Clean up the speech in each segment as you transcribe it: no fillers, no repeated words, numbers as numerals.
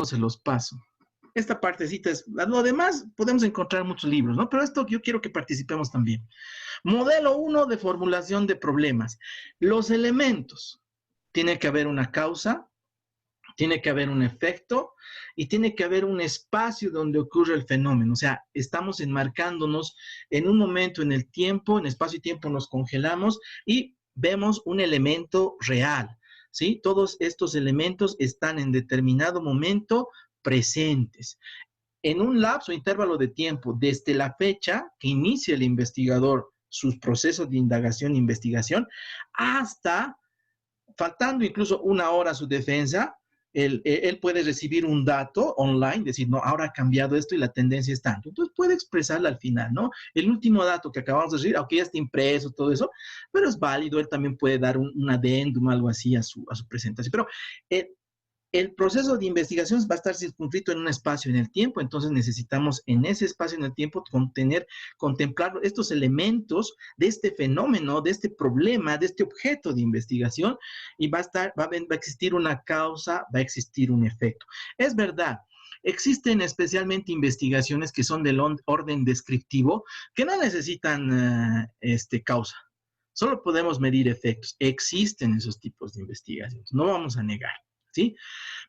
se los paso. Esta partecita es, lo demás podemos encontrar muchos libros, ¿no? Pero esto yo quiero que participemos también. Modelo 1 de formulación de problemas. Los elementos. Tiene que haber una causa, tiene que haber un efecto y tiene que haber un espacio donde ocurre el fenómeno. O sea, estamos enmarcándonos en un momento en el tiempo, en espacio y tiempo nos congelamos y vemos un elemento real, ¿sí? Todos estos elementos están en determinado momento presentes. En un lapso, intervalo de tiempo, desde la fecha que inicia el investigador sus procesos de indagación e investigación, hasta, faltando incluso una hora a su defensa, él puede recibir un dato online, decir, no, ahora ha cambiado esto y la tendencia es tanto. Entonces puede expresarla al final, ¿no? El último dato que acabamos de decir, aunque ya está impreso, todo eso, pero es válido, él también puede dar un adendum, algo así a su presentación. Pero el proceso de investigación va a estar circunscrito en un espacio en el tiempo, entonces necesitamos en ese espacio en el tiempo contemplar estos elementos de este fenómeno, de este problema, de este objeto de investigación, y va a existir una causa, va a existir un efecto. Es verdad, existen especialmente investigaciones que son del orden descriptivo, que no necesitan causa. Solo podemos medir efectos. Existen esos tipos de investigaciones, no vamos a negar, ¿sí?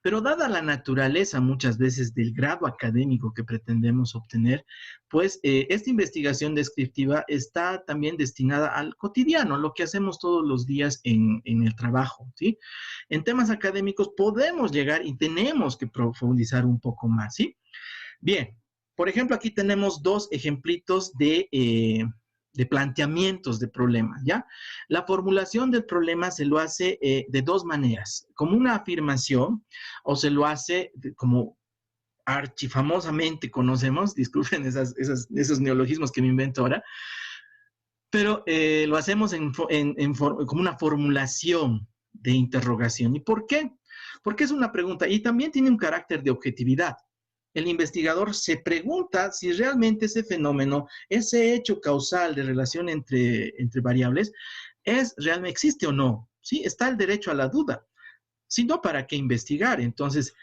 Pero dada la naturaleza muchas veces del grado académico que pretendemos obtener, pues esta investigación descriptiva está también destinada al cotidiano, lo que hacemos todos los días en el trabajo, ¿sí? En temas académicos podemos llegar y tenemos que profundizar un poco más, ¿sí? Bien, por ejemplo, aquí tenemos dos ejemplitos de planteamientos de problemas, ¿ya? La formulación del problema se lo hace de dos maneras, como una afirmación o se lo hace como archifamosamente conocemos, disculpen esos neologismos que me invento ahora, pero lo hacemos como una formulación de interrogación. ¿Y por qué? Porque es una pregunta y también tiene un carácter de objetividad. El investigador se pregunta si realmente ese fenómeno, ese hecho causal de relación entre variables, realmente existe o no. ¿Sí? Está el derecho a la duda. Si no, ¿para qué investigar? Entonces,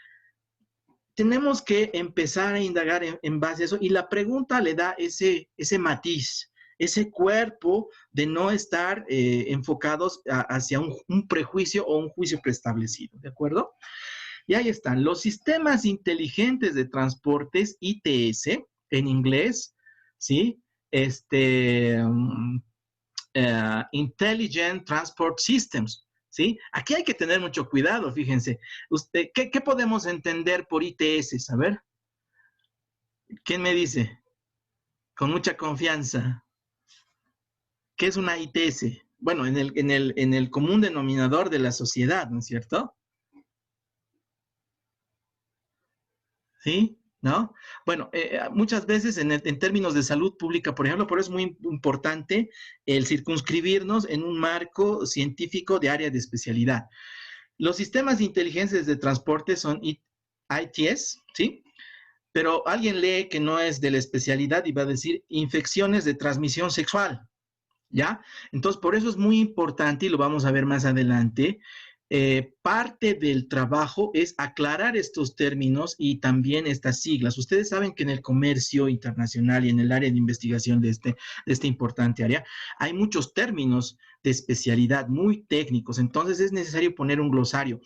tenemos que empezar a indagar en base a eso y la pregunta le da ese matiz, ese cuerpo de no estar enfocados hacia un prejuicio o un juicio preestablecido, ¿de acuerdo? Y ahí están, los sistemas inteligentes de transportes, ITS, en inglés, ¿sí? Intelligent Transport Systems, ¿sí? Aquí hay que tener mucho cuidado, fíjense. ¿Qué podemos entender por ITS? A ver, ¿quién me dice? Con mucha confianza. ¿Qué es una ITS? Bueno, en el común denominador de la sociedad, ¿no es cierto? ¿Sí? ¿No? Bueno, muchas veces en términos de salud pública, por ejemplo, por eso es muy importante el circunscribirnos en un marco científico de área de especialidad. Los sistemas de inteligencia de transporte son ITS, ¿sí? Pero alguien lee que no es de la especialidad y va a decir infecciones de transmisión sexual, ¿ya? Entonces, por eso es muy importante, y lo vamos a ver más adelante, parte del trabajo es aclarar estos términos y también estas siglas. Ustedes saben que en el comercio internacional y en el área de investigación de este importante área, hay muchos términos de especialidad muy técnicos, entonces es necesario poner un glosario.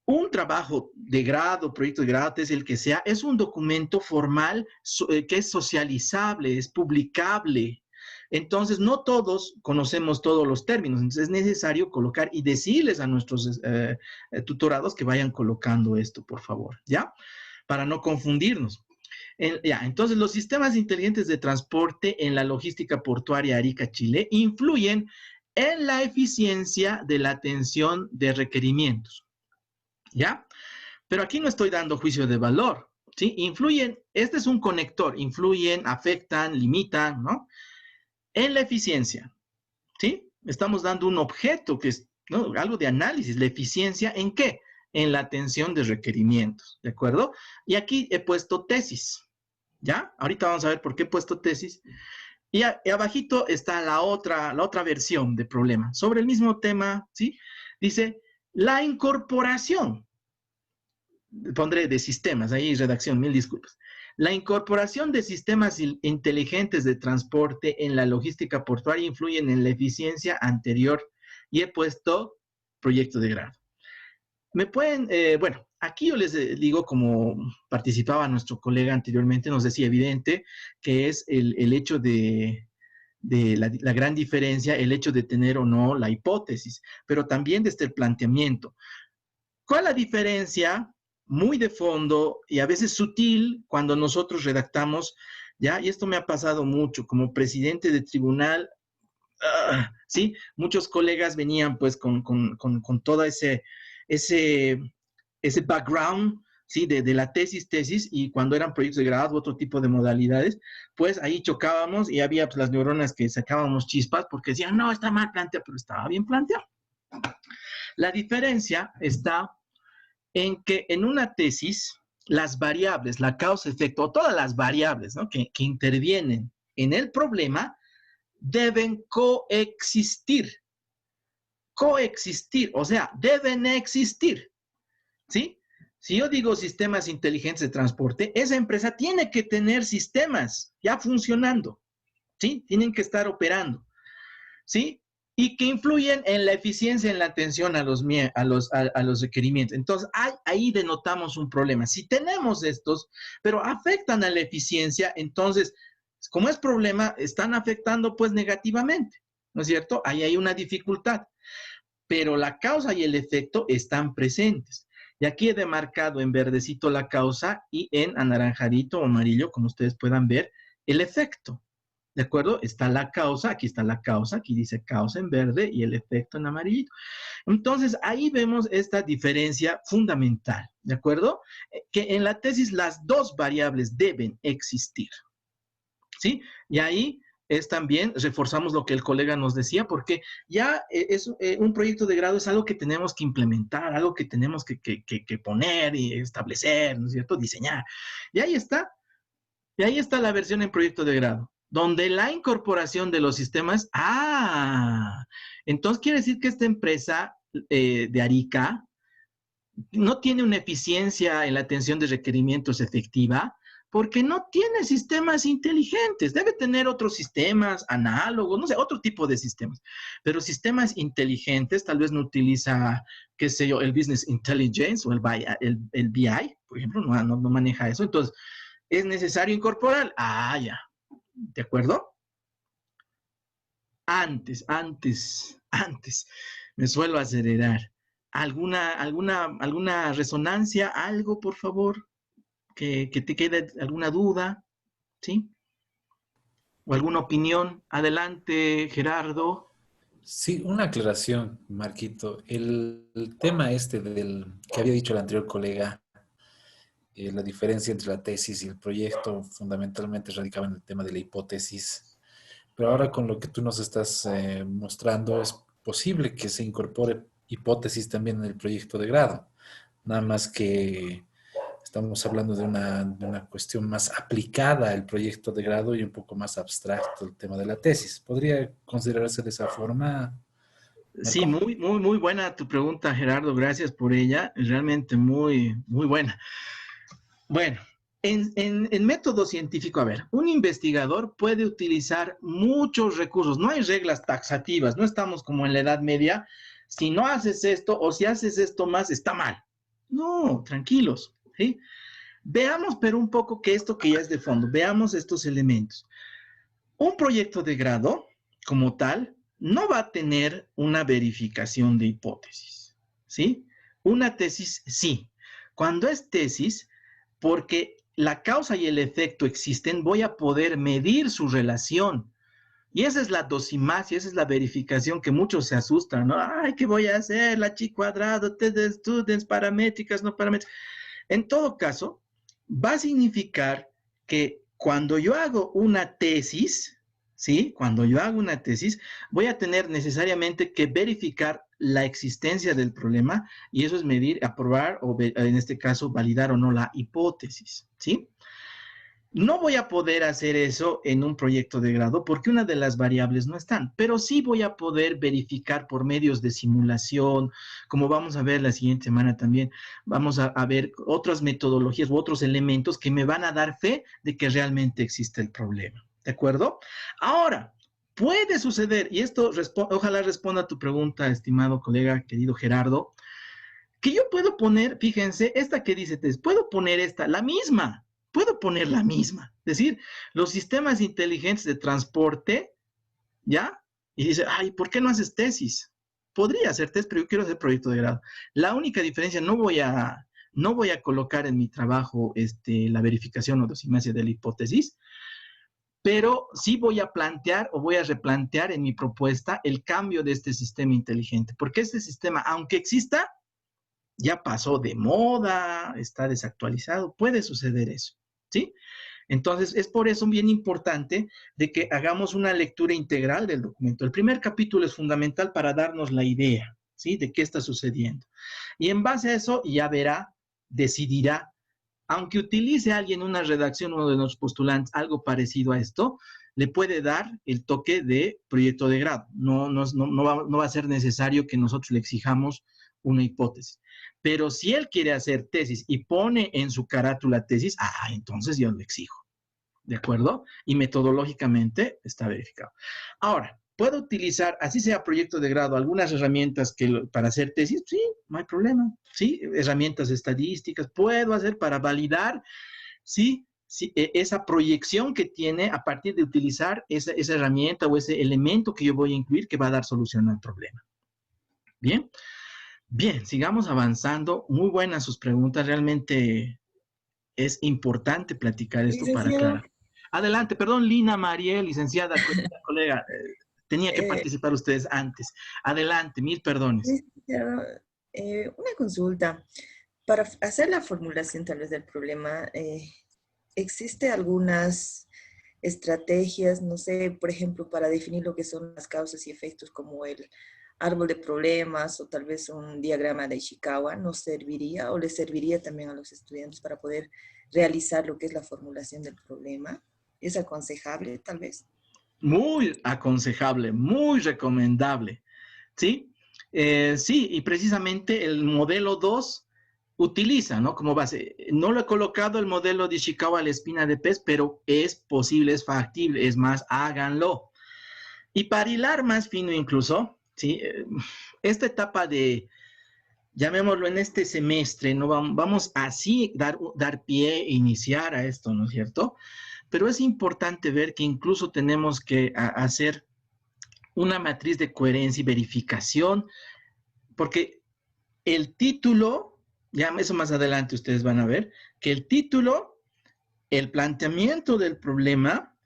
Un trabajo de grado, proyecto de grado, es el que sea, es un documento formal que es socializable, es publicable. Entonces, no todos conocemos todos los términos, entonces es necesario colocar y decirles a nuestros tutorados que vayan colocando esto, por favor, ¿ya? Para no confundirnos. Entonces, los sistemas inteligentes de transporte en la logística portuaria Arica, Chile, influyen en la eficiencia de la atención de requerimientos, ¿ya? Pero aquí no estoy dando juicio de valor, ¿sí? Influyen, este es un conector, influyen, afectan, limitan, ¿no? En la eficiencia, ¿sí? Estamos dando un objeto que es, ¿no? Algo de análisis. ¿La eficiencia en qué? En la atención de requerimientos, ¿de acuerdo? Y aquí he puesto tesis, ¿ya? Ahorita vamos a ver por qué he puesto tesis. Y abajito está la otra versión de problema. Sobre el mismo tema, ¿sí? Dice, la incorporación pondré de sistemas, ahí redacción, mil disculpas. La incorporación de sistemas inteligentes de transporte en la logística portuaria influyen en la eficiencia anterior y he puesto proyecto de grado. Me pueden, bueno, aquí yo les digo, como participaba nuestro colega anteriormente, nos decía evidente que es el hecho de la gran diferencia, el hecho de tener o no la hipótesis, pero también desde el planteamiento. ¿Cuál es la diferencia? Muy de fondo y a veces sutil cuando nosotros redactamos, ¿ya? Y esto me ha pasado mucho como presidente de tribunal, ¿sí? Muchos colegas venían pues con todo ese, ese background, ¿sí? De la tesis, y cuando eran proyectos de grado, otro tipo de modalidades, pues ahí chocábamos y había pues, las neuronas que sacábamos chispas porque decían, no, está mal planteado, pero estaba bien planteado. La diferencia está en que en una tesis, las variables, la causa-efecto, o todas las variables, ¿no? que intervienen en el problema, deben coexistir. Coexistir, o sea, deben existir, ¿sí? Si yo digo sistemas inteligentes de transporte, esa empresa tiene que tener sistemas ya funcionando, ¿sí? Tienen que estar operando, ¿sí? Y que influyen en la eficiencia en la atención a los requerimientos. Entonces, ahí denotamos un problema. Si tenemos estos, pero afectan a la eficiencia, entonces, como es problema, están afectando pues negativamente, ¿no es cierto? Ahí hay una dificultad, pero la causa y el efecto están presentes. Y aquí he demarcado en verdecito la causa y en anaranjadito o amarillo, como ustedes puedan ver, el efecto. ¿De acuerdo? Está la causa, aquí dice causa en verde y el efecto en amarillo. Entonces, ahí vemos esta diferencia fundamental, ¿de acuerdo? Que en la tesis las dos variables deben existir, ¿sí? Y ahí es también, reforzamos lo que el colega nos decía, porque ya un proyecto de grado es algo que tenemos que implementar, algo que tenemos que poner y establecer, ¿no es cierto? Diseñar. Y ahí está la versión en proyecto de grado, donde la incorporación de los sistemas, entonces quiere decir que esta empresa de Arica no tiene una eficiencia en la atención de requerimientos efectiva porque no tiene sistemas inteligentes. Debe tener otros sistemas análogos, no sé, otro tipo de sistemas. Pero sistemas inteligentes, tal vez no utiliza, qué sé yo, el Business Intelligence o el BI, por ejemplo, no maneja eso. Entonces, es necesario incorporar. Ya. ¿De acuerdo? Antes, me suelo acelerar. ¿Alguna resonancia? ¿Algo, por favor? Que te quede alguna duda, ¿sí? ¿O alguna opinión? Adelante, Gerardo. Sí, una aclaración, Marquito. El tema este del que había dicho el anterior colega, la diferencia entre la tesis y el proyecto fundamentalmente radicaba en el tema de la hipótesis. Pero ahora con lo que tú nos estás mostrando, es posible que se incorpore hipótesis también en el proyecto de grado. Nada más que estamos hablando de una cuestión más aplicada al proyecto de grado y un poco más abstracto el tema de la tesis. ¿Podría considerarse de esa forma, Sí, Marco? muy buena tu pregunta, Gerardo. Gracias por ella. Es realmente muy buena. Bueno, en método científico, a ver, un investigador puede utilizar muchos recursos. No hay reglas taxativas. No estamos como en la Edad Media. Si no haces esto o si haces esto más, está mal. No, tranquilos, ¿sí? Veamos, pero un poco que esto que ya es de fondo, veamos estos elementos. Un proyecto de grado, como tal, no va a tener una verificación de hipótesis, ¿sí? Una tesis, sí. Cuando es tesis, porque la causa y el efecto existen, voy a poder medir su relación. Y esa es la dosimasia, esa es la verificación que muchos se asustan, ¿no? Ay, ¿qué voy a hacer? La chi cuadrado, t de students, paramétricas, no paramétricas. En todo caso, va a significar que cuando yo hago una tesis, ¿sí? Cuando yo hago una tesis, voy a tener necesariamente que verificar la existencia del problema y eso es medir, aprobar o en este caso validar o no la hipótesis, ¿sí? No voy a poder hacer eso en un proyecto de grado porque una de las variables no están, pero sí voy a poder verificar por medios de simulación, como vamos a ver la siguiente semana también, vamos a ver otras metodologías u otros elementos que me van a dar fe de que realmente existe el problema. ¿De acuerdo? Ahora, puede suceder, y esto ojalá responda a tu pregunta, estimado colega, querido Gerardo, que yo puedo poner, fíjense, esta que dice, puedo poner esta, la misma, puedo poner la misma. Es decir, los sistemas inteligentes de transporte, ¿ya? Y dice, ay, ¿por qué no haces tesis? Podría hacer tesis, pero yo quiero hacer proyecto de grado. La única diferencia, no voy a colocar en mi trabajo la verificación o dosimetría de la hipótesis, pero sí voy a plantear o voy a replantear en mi propuesta el cambio de este sistema inteligente, porque este sistema, aunque exista, ya pasó de moda, está desactualizado, puede suceder eso, ¿sí? Entonces, es por eso bien importante de que hagamos una lectura integral del documento. El primer capítulo es fundamental para darnos la idea, ¿sí? De qué está sucediendo. Y en base a eso ya verá, decidirá, aunque utilice alguien una redacción, uno de los postulantes, algo parecido a esto, le puede dar el toque de proyecto de grado. No va a ser necesario que nosotros le exijamos una hipótesis. Pero si él quiere hacer tesis y pone en su carátula tesis, entonces yo lo exijo. ¿De acuerdo? Y metodológicamente está verificado. Ahora, ¿puedo utilizar, así sea proyecto de grado, algunas herramientas para hacer tesis? Sí, no hay problema. Sí, herramientas estadísticas, puedo hacer para validar, sí, esa proyección que tiene a partir de utilizar esa herramienta o ese elemento que yo voy a incluir que va a dar solución al problema. Bien. Bien, sigamos avanzando. Muy buenas sus preguntas. Realmente es importante platicar esto para Licenciado, aclarar. Adelante, perdón, Lina Mariel, licenciada, colega, tenía que eh, participar ustedes antes. Adelante, mil perdones. licenciado, una consulta. Para hacer la formulación tal vez del problema, ¿existe algunas estrategias, no sé, por ejemplo, para definir lo que son las causas y efectos como el árbol de problemas o tal vez un diagrama de Ishikawa? ¿Nos serviría o les serviría también a los estudiantes para poder realizar lo que es la formulación del problema? ¿Es aconsejable tal vez? Muy aconsejable, muy recomendable, ¿sí? Sí, y precisamente el modelo 2 utiliza, ¿no? Como base. No lo he colocado el modelo de Ishikawa a la espina de pez, pero es posible, es factible, es más, háganlo. Y para hilar más fino incluso, ¿sí? Esta etapa de, llamémoslo en este semestre, ¿no? Vamos así dar pie e iniciar a esto, ¿no es cierto? Pero es importante ver que incluso tenemos que hacer una matriz de coherencia y verificación, porque el título, ya eso más adelante ustedes van a ver, que el título, el planteamiento del problema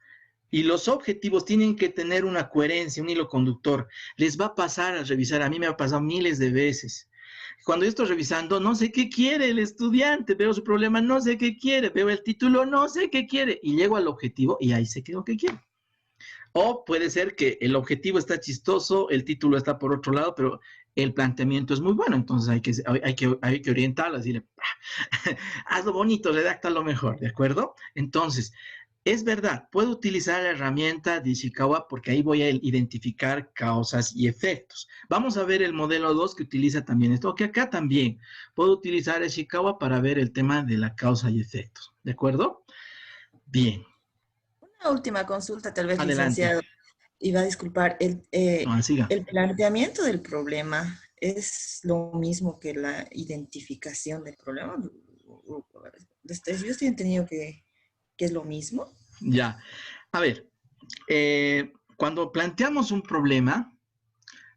y los objetivos tienen que tener una coherencia, un hilo conductor. Les va a pasar al revisar, a mí me ha pasado miles de veces. Cuando yo estoy revisando, no sé qué quiere el estudiante, veo su problema, no sé qué quiere, veo el título, no sé qué quiere, y llego al objetivo y ahí sé qué es lo que quiere. O puede ser que el objetivo está chistoso, el título está por otro lado, pero el planteamiento es muy bueno, entonces hay que orientarlo, decirle, hazlo bonito, redáctalo mejor, ¿de acuerdo? Entonces, es verdad, puedo utilizar la herramienta de Ishikawa porque ahí voy a identificar causas y efectos. Vamos a ver el modelo 2 que utiliza también esto, que acá también puedo utilizar Ishikawa para ver el tema de la causa y efectos, ¿de acuerdo? Bien, Una última consulta, tal vez, adelante. licenciado. Y va a disculpar, No, siga. el planteamiento del problema es lo mismo que la identificación del problema. Yo estoy entendido que es lo mismo. Ya. A ver, cuando planteamos un problema,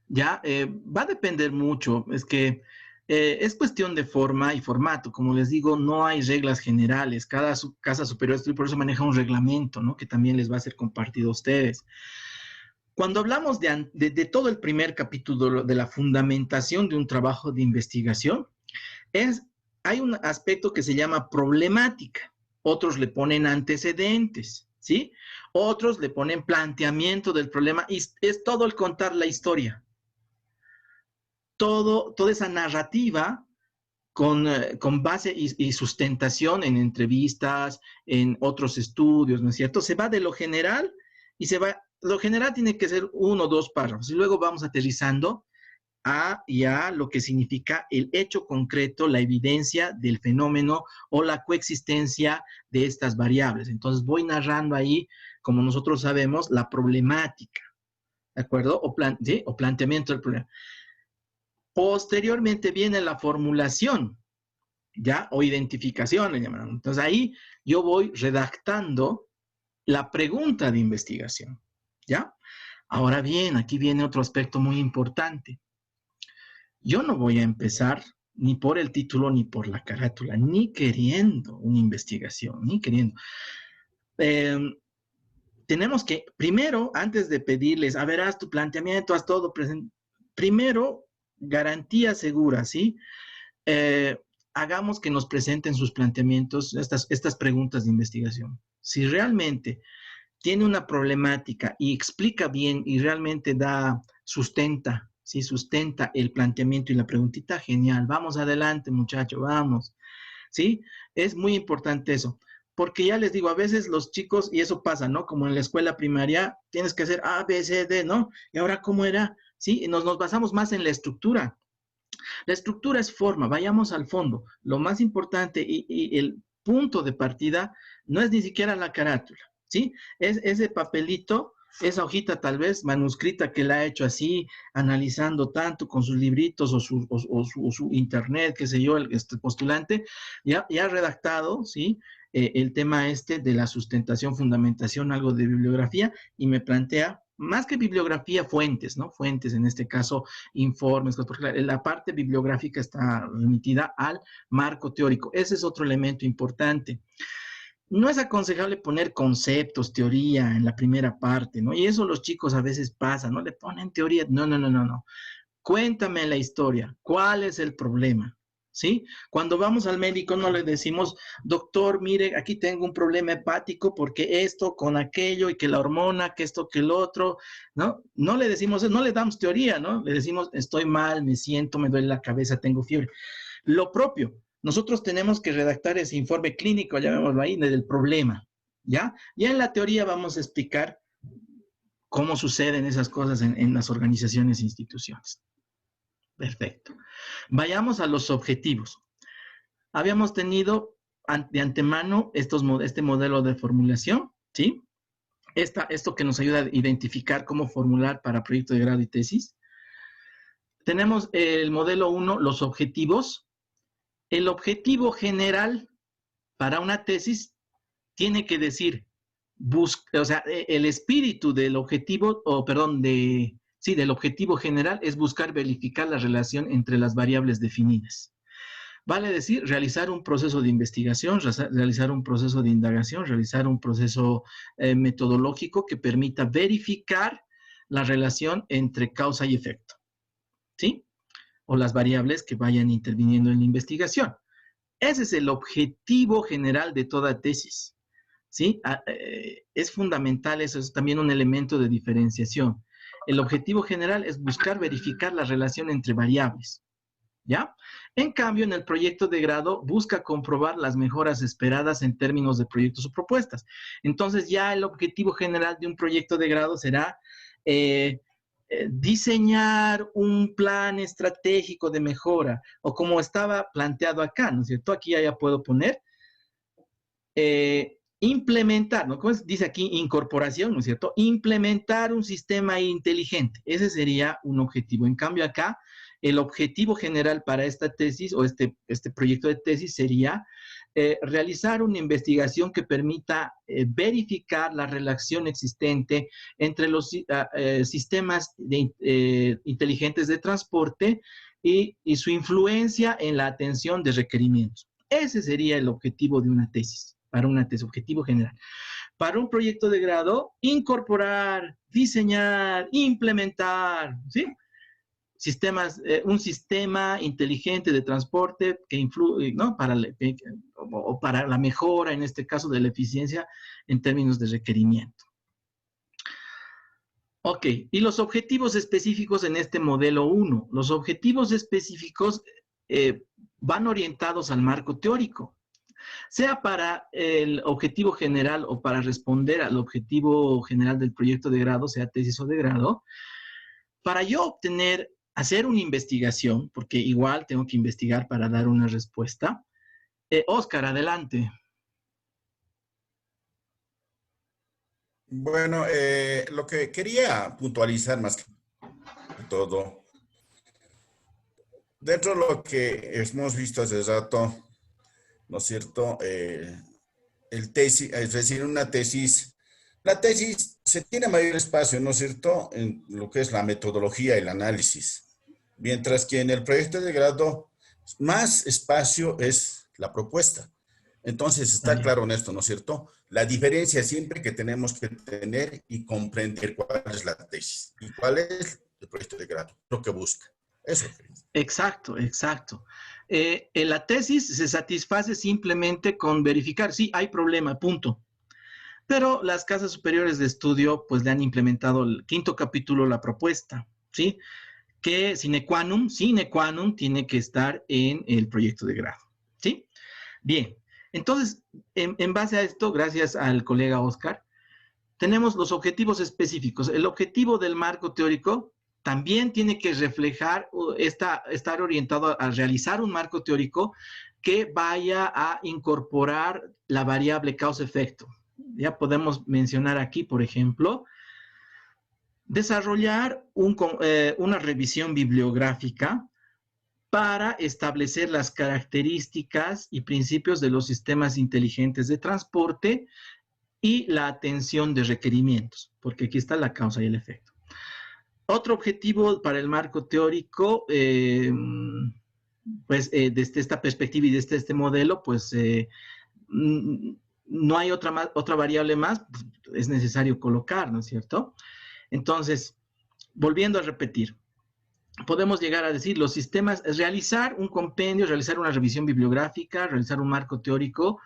ya va a depender mucho. Es que es cuestión de forma y formato. Como les digo, no hay reglas generales. Cada casa superior por eso maneja un reglamento, ¿no? Que también les va a ser compartido a ustedes. Cuando hablamos de todo el primer capítulo de la fundamentación de un trabajo de investigación, hay un aspecto que se llama problemática. Otros le ponen antecedentes, ¿sí? Otros le ponen planteamiento del problema y es todo el contar la historia. Toda esa narrativa con base y sustentación en entrevistas, en otros estudios, ¿no es cierto? Se va de lo general y lo general tiene que ser 1 o 2 párrafos y luego vamos aterrizando a ya lo que significa el hecho concreto, la evidencia del fenómeno o la coexistencia de estas variables. Entonces voy narrando ahí, como nosotros sabemos, la problemática, ¿de acuerdo? ¿Sí? O planteamiento del problema. Posteriormente viene la formulación, ¿ya? O identificación, le llaman. Entonces ahí yo voy redactando la pregunta de investigación, ¿ya? Ahora bien, aquí viene otro aspecto muy importante. Yo no voy a empezar ni por el título ni por la carátula, ni queriendo una investigación, ni queriendo. Tenemos que, primero, antes de pedirles, a ver, haz tu planteamiento, haz todo presente, primero, garantía segura, ¿sí? Hagamos que nos presenten sus planteamientos, estas preguntas de investigación. Si realmente tiene una problemática y explica bien y realmente sustenta, ¿sí? Sustenta el planteamiento y la preguntita, genial. Vamos adelante, muchacho, vamos. ¿Sí? Es muy importante eso. Porque ya les digo, a veces los chicos, y eso pasa, ¿no? Como en la escuela primaria, tienes que hacer A, B, C, D, ¿no? Y ahora, ¿cómo era? ¿Sí? Y nos basamos más en la estructura. La estructura es forma, vayamos al fondo. Lo más importante y el punto de partida no es ni siquiera la carátula, ¿sí? Es ese papelito, esa hojita tal vez manuscrita que la ha hecho así, analizando tanto con sus libritos o su internet, qué sé yo, este postulante, ya ha redactado, ¿sí? El tema de la sustentación, fundamentación, algo de bibliografía, y me plantea, más que bibliografía, fuentes, ¿no? Fuentes, en este caso, informes, porque la parte bibliográfica está remitida al marco teórico. Ese es otro elemento importante. No es aconsejable poner conceptos, teoría en la primera parte, ¿no? Y eso los chicos a veces pasan, ¿no? Le ponen teoría. No, no, no, no, no. Cuéntame la historia. ¿Cuál es el problema? ¿Sí? Cuando vamos al médico no le decimos, doctor, mire, aquí tengo un problema hepático porque esto con aquello y que la hormona, que esto, que el otro, ¿no? No le decimos, no le damos teoría, ¿no? Le decimos, estoy mal, me siento, me duele la cabeza, tengo fiebre. Lo propio, nosotros tenemos que redactar ese informe clínico, llamémoslo ahí, del problema, ¿ya? Ya en la teoría vamos a explicar cómo suceden esas cosas en las organizaciones e instituciones. Perfecto. Vayamos a los objetivos. Habíamos tenido de antemano este modelo de formulación, ¿sí? Esto que nos ayuda a identificar cómo formular para proyecto de grado y tesis. Tenemos el modelo 1, los objetivos. El objetivo general para una tesis tiene que decir, o sea, el espíritu del objetivo, del objetivo general es buscar verificar la relación entre las variables definidas. Vale decir, realizar un proceso de investigación, realizar un proceso de indagación, realizar un proceso metodológico que permita verificar la relación entre causa y efecto, ¿sí? O las variables que vayan interviniendo en la investigación. Ese es el objetivo general de toda tesis, ¿sí? Es fundamental, eso es también un elemento de diferenciación. El objetivo general es buscar verificar la relación entre variables, ¿ya? En cambio, en el proyecto de grado busca comprobar las mejoras esperadas en términos de proyectos o propuestas. Entonces, ya el objetivo general de un proyecto de grado será diseñar un plan estratégico de mejora, o como estaba planteado acá, ¿no es cierto? Aquí ya puedo poner implementar, ¿no? ¿Cómo dice aquí? Incorporación, ¿no es cierto? Implementar un sistema inteligente. Ese sería un objetivo. En cambio, acá, el objetivo general para esta tesis o este proyecto de tesis sería realizar una investigación que permita verificar la relación existente entre los sistemas inteligentes de transporte y su influencia en la atención de requerimientos. Ese sería el objetivo de una tesis, para una tesis, objetivo general. Para un proyecto de grado, incorporar, diseñar, implementar, ¿sí? Un sistema inteligente de transporte que influye, ¿no? Para la mejora, en este caso, de la eficiencia en términos de requerimiento. Ok, y los objetivos específicos en este modelo 1. Los objetivos específicos van orientados al marco teórico, sea para el objetivo general o para responder al objetivo general del proyecto de grado, sea tesis o de grado. Para yo hacer una investigación, porque igual tengo que investigar para dar una respuesta. Oscar, adelante. Bueno, lo que quería puntualizar más que todo, dentro de lo que hemos visto hace rato, ¿no es cierto? El tesis, es decir, la tesis se tiene mayor espacio, ¿no es cierto?, en lo que es la metodología y el análisis, mientras que en el proyecto de grado más espacio es la propuesta. Entonces está claro en esto, ¿no es cierto? La diferencia siempre que tenemos que tener y comprender cuál es la tesis y cuál es el proyecto de grado, lo que busca. Eso. Exacto, exacto. En la tesis se satisface simplemente con verificar, sí, hay problema, punto. Pero las casas superiores de estudio, pues le han implementado el 5º capítulo, la propuesta, ¿sí? Que sine qua non tiene que estar en el proyecto de grado, ¿sí? Bien, entonces, en base a esto, gracias al colega Oscar, tenemos los objetivos específicos. El objetivo del marco teórico también tiene que reflejar, estar orientado a realizar un marco teórico que vaya a incorporar la variable causa-efecto. Ya podemos mencionar aquí, por ejemplo, desarrollar una revisión bibliográfica para establecer las características y principios de los sistemas inteligentes de transporte y la atención de requerimientos, porque aquí está la causa y el efecto. Otro objetivo para el marco teórico, pues desde esta perspectiva y desde este modelo, pues no hay otra variable más, pues, es necesario colocar, ¿no es cierto? Entonces, volviendo a repetir, podemos llegar a decir los sistemas, es realizar un compendio, realizar una revisión bibliográfica, realizar un marco teórico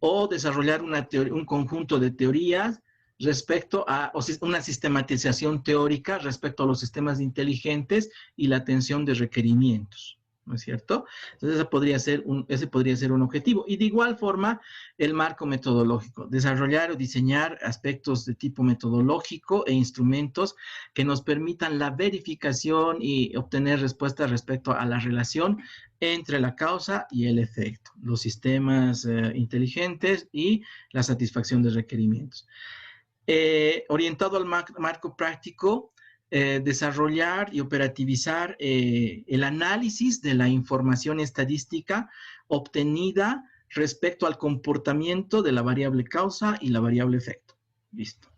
o desarrollar un conjunto de teorías respecto a una sistematización teórica respecto a los sistemas inteligentes y la atención de requerimientos, ¿no es cierto? Entonces ese podría ser un objetivo. Y de igual forma, el marco metodológico, desarrollar o diseñar aspectos de tipo metodológico e instrumentos que nos permitan la verificación y obtener respuestas respecto a la relación entre la causa y el efecto, los sistemas inteligentes y la satisfacción de requerimientos. Orientado al marco práctico, desarrollar y operativizar el análisis de la información estadística obtenida respecto al comportamiento de la variable causa y la variable efecto. Listo.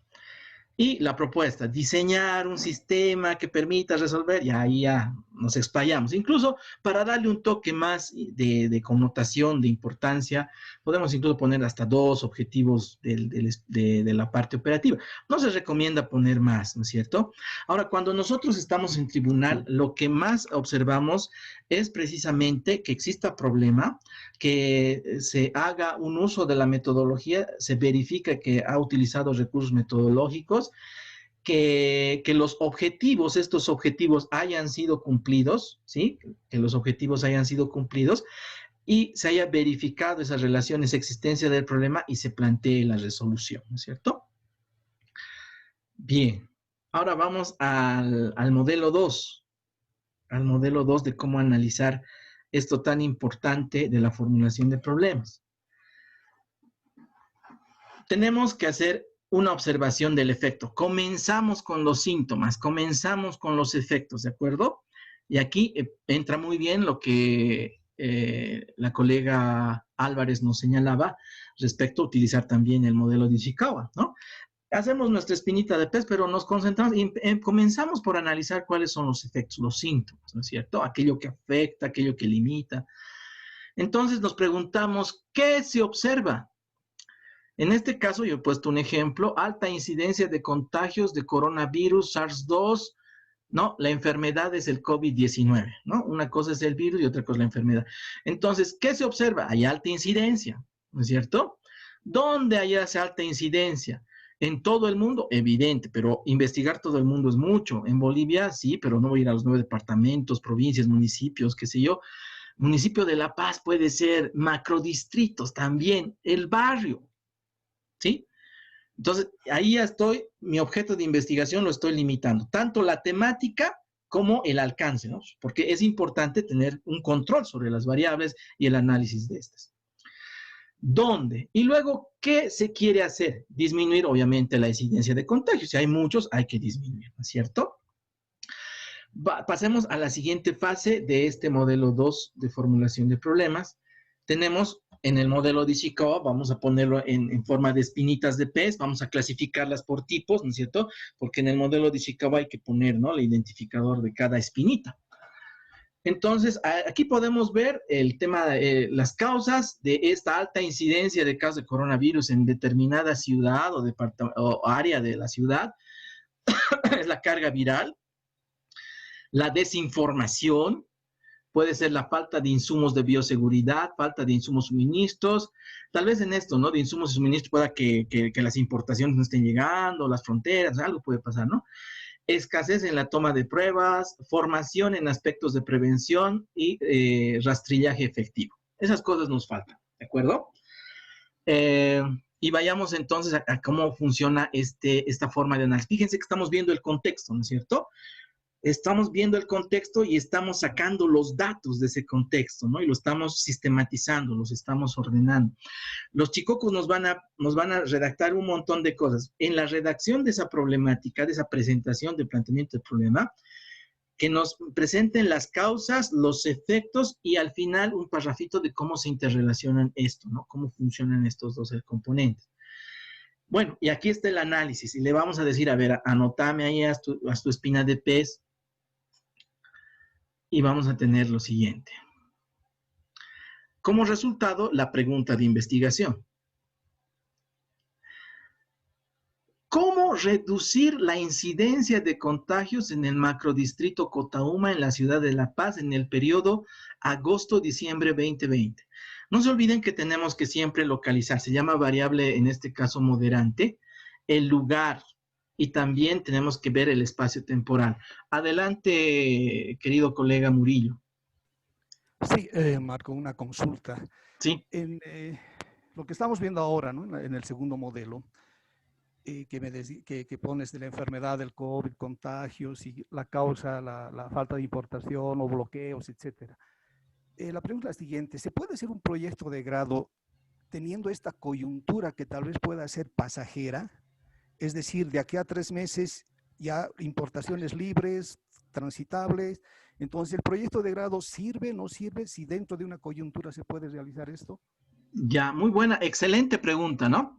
Y la propuesta, diseñar un sistema que permita resolver, y ahí ya nos explayamos. Incluso para darle un toque más de connotación, de importancia, podemos incluso poner hasta 2 objetivos de la parte operativa. No se recomienda poner más, ¿no es cierto? Ahora, cuando nosotros estamos en tribunal, lo que más observamos es precisamente que exista problema, que se haga un uso de la metodología, se verifica que ha utilizado recursos metodológicos, que estos objetivos hayan sido cumplidos, ¿sí? Que los objetivos hayan sido cumplidos y se haya verificado esas relaciones, existencia del problema y se plantee la resolución, ¿no es cierto? Bien, ahora vamos al modelo 2, al modelo 2 de cómo analizar esto tan importante de la formulación de problemas. Tenemos que hacer una observación del efecto. Comenzamos con los síntomas, comenzamos con los efectos, ¿de acuerdo? Y aquí entra muy bien lo que la colega Álvarez nos señalaba respecto a utilizar también el modelo de Ishikawa, ¿no? Hacemos nuestra espinita de pez, pero nos concentramos y comenzamos por analizar cuáles son los efectos, los síntomas, ¿no es cierto? Aquello que afecta, aquello que limita. Entonces nos preguntamos, ¿qué se observa? En este caso, yo he puesto un ejemplo, alta incidencia de contagios de coronavirus, SARS-2, ¿no? La enfermedad es el COVID-19, ¿no? Una cosa es el virus y otra cosa es la enfermedad. Entonces, ¿qué se observa? Hay alta incidencia, ¿no es cierto? ¿Dónde hay esa alta incidencia? En todo el mundo, evidente, pero investigar todo el mundo es mucho. En Bolivia, sí, pero no voy a ir a los 9 departamentos, provincias, municipios, qué sé yo. Municipio de La Paz puede ser macrodistritos también, el barrio, ¿sí? Entonces, ahí ya estoy, mi objeto de investigación lo estoy limitando, tanto la temática como el alcance, ¿no? Porque es importante tener un control sobre las variables y el análisis de estas. ¿Dónde? Y luego, ¿qué se quiere hacer? Disminuir, obviamente, la incidencia de contagios. Si hay muchos, hay que disminuir, ¿no es cierto? Pasemos a la siguiente fase de este modelo 2 de formulación de problemas. Tenemos en el modelo de Ishikawa, vamos a ponerlo en forma de espinitas de pez, vamos a clasificarlas por tipos, ¿no es cierto? Porque en el modelo de Ishikawa hay que poner, ¿no?, el identificador de cada espinita. Entonces, aquí podemos ver el tema, las causas de esta alta incidencia de casos de coronavirus en determinada ciudad o área de la ciudad. Es la carga viral, la desinformación, puede ser la falta de insumos de bioseguridad, falta de insumos suministros, tal vez en esto, ¿no?, de insumos y suministros pueda que las importaciones no estén llegando, las fronteras, algo puede pasar, ¿no? Escasez en la toma de pruebas, formación en aspectos de prevención y rastrillaje efectivo. Esas cosas nos faltan, ¿de acuerdo? Y vayamos entonces a cómo funciona esta forma de análisis. Fíjense que estamos viendo el contexto, ¿no es cierto? Estamos viendo el contexto y estamos sacando los datos de ese contexto, ¿no? Y lo estamos sistematizando, los estamos ordenando. Los chicocos nos van a redactar un montón de cosas. En la redacción de esa problemática, de esa presentación de planteamiento del problema, que nos presenten las causas, los efectos y al final un parrafito de cómo se interrelacionan esto, ¿no? Cómo funcionan estos dos componentes. Bueno, y aquí está el análisis y le vamos a decir, a ver, anótame ahí a tu espina de pez y vamos a tener lo siguiente. Como resultado, la pregunta de investigación. ¿Cómo reducir la incidencia de contagios en el macrodistrito Cotauma en la ciudad de La Paz en el periodo agosto-diciembre 2020? No se olviden que tenemos que siempre localizar, se llama variable, en este caso moderante, el lugar y también tenemos que ver el espacio temporal. Adelante, querido colega Murillo. Sí, Marco, una consulta. Sí. En lo que estamos viendo ahora, ¿no?, en el segundo modelo, que pones de la enfermedad del COVID, contagios y la causa, la falta de importación o bloqueos, etcétera. La pregunta es la siguiente: ¿se puede hacer un proyecto de grado teniendo esta coyuntura que tal vez pueda ser pasajera? Es decir, de aquí a 3 meses ya importaciones libres, transitables. Entonces, ¿el proyecto de grado sirve, no sirve? Si dentro de una coyuntura se puede realizar esto. Ya, muy buena, excelente pregunta, ¿no?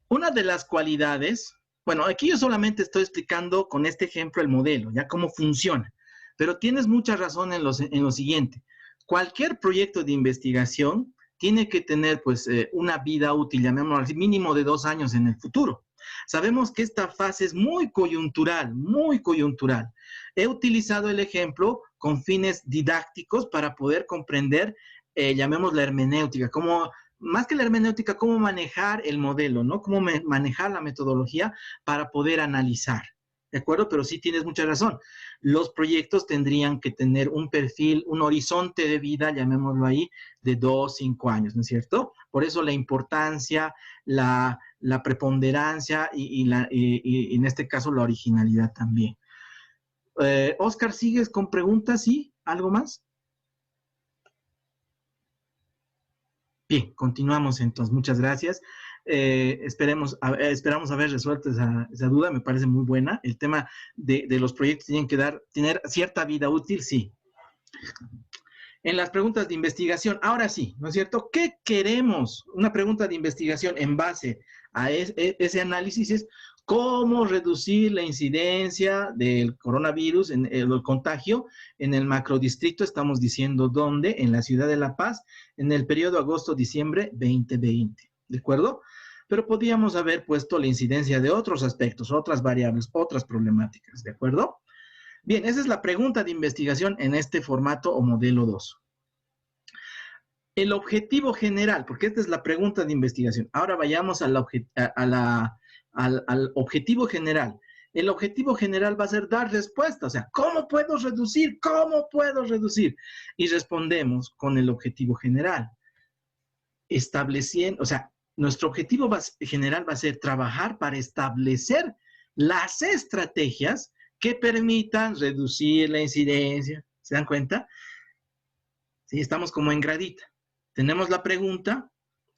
Una de las cualidades, bueno, aquí yo solamente estoy explicando con este ejemplo el modelo, ya cómo funciona, pero tienes mucha razón en lo siguiente. Cualquier proyecto de investigación tiene que tener, pues, una vida útil, llamémoslo así, mínimo de 2 años en el futuro. Sabemos que esta fase es muy coyuntural, muy coyuntural. He utilizado el ejemplo con fines didácticos para poder comprender, llamémoslo la hermenéutica, más que la hermenéutica, cómo manejar el modelo, ¿no? Cómo manejar la metodología para poder analizar, ¿de acuerdo? Pero sí tienes mucha razón. Los proyectos tendrían que tener un perfil, un horizonte de vida, llamémoslo ahí, de 2, 5 años, ¿no es cierto? Por eso la importancia, la preponderancia y en este caso la originalidad también. Oscar, ¿sigues con preguntas? ¿Sí? ¿Algo más? Bien, continuamos entonces. Muchas gracias. Esperamos haber resuelto esa duda. Me parece muy buena. El tema de los proyectos tienen que tener cierta vida útil, sí. En las preguntas de investigación, ahora sí, ¿no es cierto? ¿Qué queremos? Una pregunta de investigación en base a ese análisis es cómo reducir la incidencia del coronavirus, el contagio en el macrodistrito, estamos diciendo dónde, en la ciudad de La Paz, en el periodo agosto-diciembre 2020, ¿de acuerdo? Pero podríamos haber puesto la incidencia de otros aspectos, otras variables, otras problemáticas, ¿de acuerdo? Bien, esa es la pregunta de investigación en este formato o modelo 2. El objetivo general, porque esta es la pregunta de investigación. Ahora vayamos al objetivo general. el objetivo general va a ser dar respuesta. O sea, ¿cómo puedo reducir? ¿Cómo puedo reducir? Y respondemos con el objetivo general. Estableciendo, o sea, nuestro objetivo general va a ser trabajar para establecer las estrategias que permitan reducir la incidencia. ¿Se dan cuenta? Sí, estamos como en gradita. Tenemos la pregunta,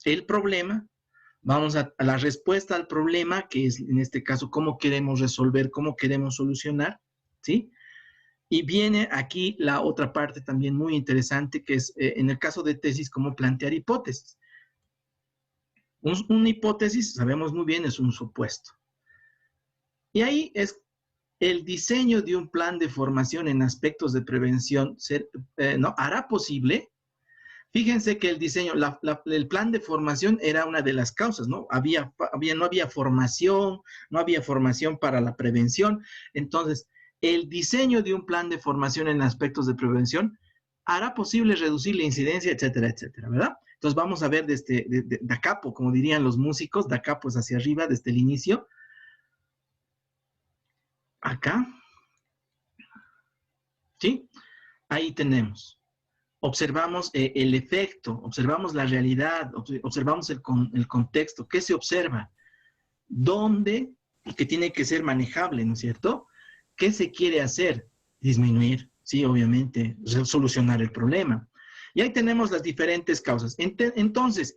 el problema, vamos a la respuesta al problema, que es en este caso cómo queremos resolver, cómo queremos solucionar, ¿sí? Y viene aquí la otra parte también muy interesante, que es en el caso de tesis, cómo plantear hipótesis. Una hipótesis, sabemos muy bien, es un supuesto. Y ahí es el diseño de un plan de formación en aspectos de prevención, ¿no? Hará posible. Fíjense que el diseño, el plan de formación era una de las causas, ¿no? No había formación para la prevención. Entonces, el diseño de un plan de formación en aspectos de prevención hará posible reducir la incidencia, etcétera, etcétera, ¿verdad? Entonces, vamos a ver desde da capo, como dirían los músicos, da capo es hacia arriba, desde el inicio. Acá. ¿Sí? Ahí tenemos. Observamos el efecto, observamos la realidad, observamos el contexto. ¿Qué se observa? ¿Dónde? Y que tiene que ser manejable, ¿no es cierto? ¿Qué se quiere hacer? Disminuir, sí, obviamente, solucionar el problema. Y ahí tenemos las diferentes causas. Entonces,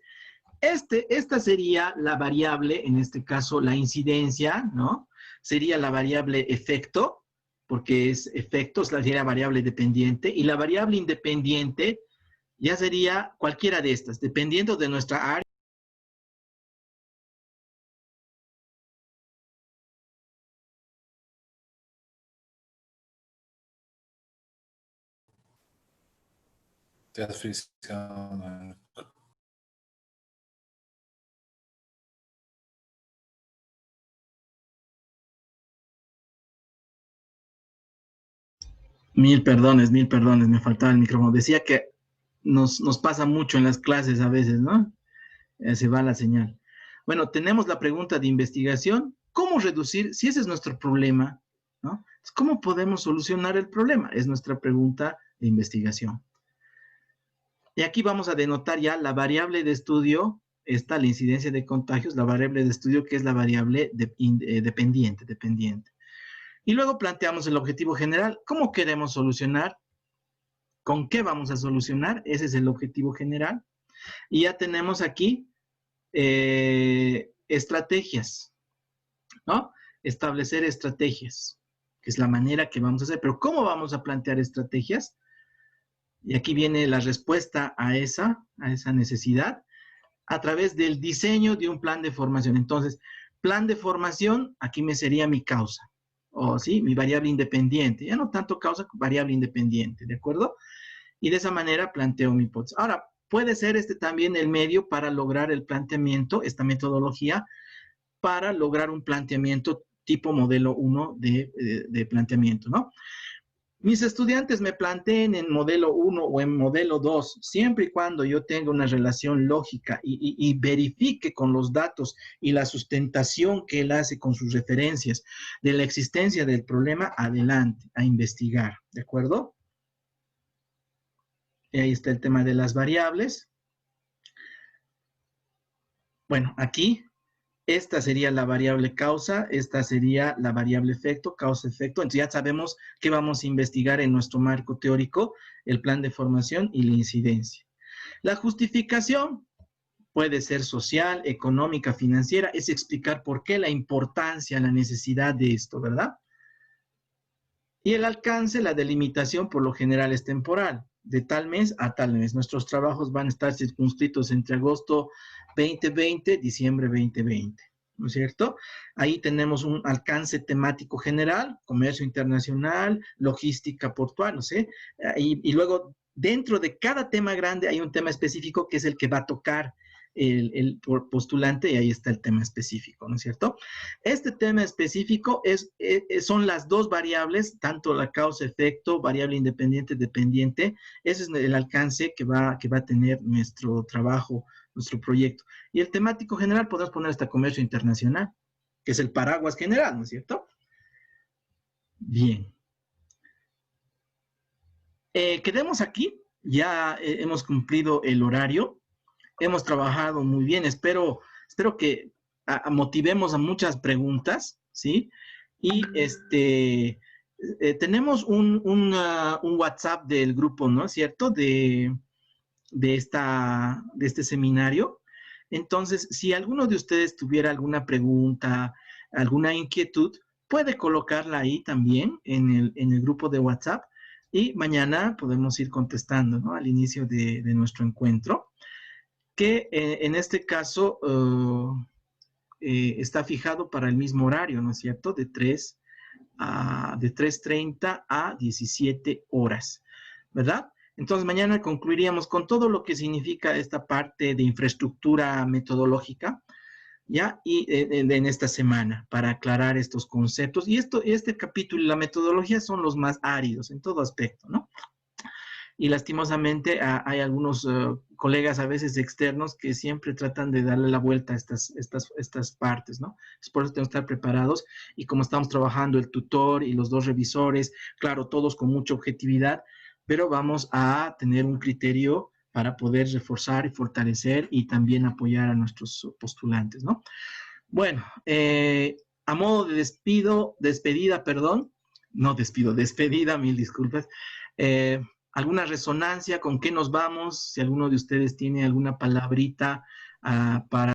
esta sería la variable, en este caso la incidencia, ¿no? Sería la variable efecto, porque es efectos, sería la variable dependiente, y la variable independiente ya sería cualquiera de estas, dependiendo de nuestra área. Te has friseado. Mil perdones, me faltaba el micrófono. Decía que nos pasa mucho en las clases a veces, ¿no? Se va la señal. Bueno, tenemos la pregunta de investigación. ¿Cómo reducir? Si ese es nuestro problema, ¿no? ¿Cómo podemos solucionar el problema? Es nuestra pregunta de investigación. Y aquí vamos a denotar ya la variable de estudio, está la incidencia de contagios, la variable de estudio que es la variable dependiente. Y luego planteamos el objetivo general. ¿Cómo queremos solucionar? ¿Con qué vamos a solucionar? Ese es el objetivo general. Y ya tenemos aquí estrategias, ¿no? Establecer estrategias, que es la manera que vamos a hacer. Pero ¿cómo vamos a plantear estrategias? Y aquí viene la respuesta a esa necesidad a través del diseño de un plan de formación. Entonces, plan de formación, aquí me sería mi causa, o sí, mi variable independiente. Ya no tanto causa, variable independiente, ¿de acuerdo? Y de esa manera planteo mi hipótesis. Ahora, puede ser también el medio para lograr el planteamiento, esta metodología, para lograr un planteamiento tipo modelo 1 de planteamiento, ¿no? Mis estudiantes me planteen en modelo 1 o en modelo 2, siempre y cuando yo tenga una relación lógica y verifique con los datos y la sustentación que él hace con sus referencias de la existencia del problema, adelante, a investigar, ¿de acuerdo? Y ahí está el tema de las variables. Bueno, aquí, esta sería la variable causa, esta sería la variable efecto, causa-efecto. Entonces ya sabemos qué vamos a investigar en nuestro marco teórico, el plan de formación y la incidencia. La justificación puede ser social, económica, financiera, es explicar por qué la importancia, la necesidad de esto, ¿verdad? Y el alcance, la delimitación por lo general es temporal, de tal mes a tal mes. Nuestros trabajos van a estar circunscritos entre agosto 2020, diciembre 2020, ¿no es cierto? Ahí tenemos un alcance temático general, comercio internacional, logística portuaria, no sé, y luego dentro de cada tema grande hay un tema específico que es el que va a tocar el postulante y ahí está el tema específico, ¿no es cierto? Este tema específico son las dos variables, tanto la causa-efecto, variable independiente, dependiente, ese es el alcance que va a tener nuestro trabajo, nuestro proyecto. Y el temático general podemos poner hasta comercio internacional, que es el paraguas general, ¿no es cierto? Bien. Quedemos aquí. Ya hemos cumplido el horario. Hemos trabajado muy bien. Espero que motivemos a muchas preguntas, ¿sí? Y tenemos un WhatsApp del grupo, ¿no es cierto? De este seminario. Entonces, si alguno de ustedes tuviera alguna pregunta, alguna inquietud, puede colocarla ahí también en el grupo de WhatsApp y mañana podemos ir contestando, ¿no? Al inicio de nuestro encuentro, que en este caso está fijado para el mismo horario, ¿no es cierto? De 3:30 a 17 horas, ¿verdad? Entonces, mañana concluiríamos con todo lo que significa esta parte de infraestructura metodológica, ¿ya? Y en esta semana, para aclarar estos conceptos. Y este capítulo y la metodología son los más áridos en todo aspecto, ¿no? Y lastimosamente hay algunos colegas a veces externos que siempre tratan de darle la vuelta a estas partes, ¿no? Es por eso tenemos que estar preparados y como estamos trabajando el tutor y los dos revisores, claro, todos con mucha objetividad, pero vamos a tener un criterio para poder reforzar y fortalecer y también apoyar a nuestros postulantes, ¿no? Bueno, a modo de despedida, mil disculpas. ¿Alguna resonancia? ¿Con qué nos vamos? Si alguno de ustedes tiene alguna palabrita para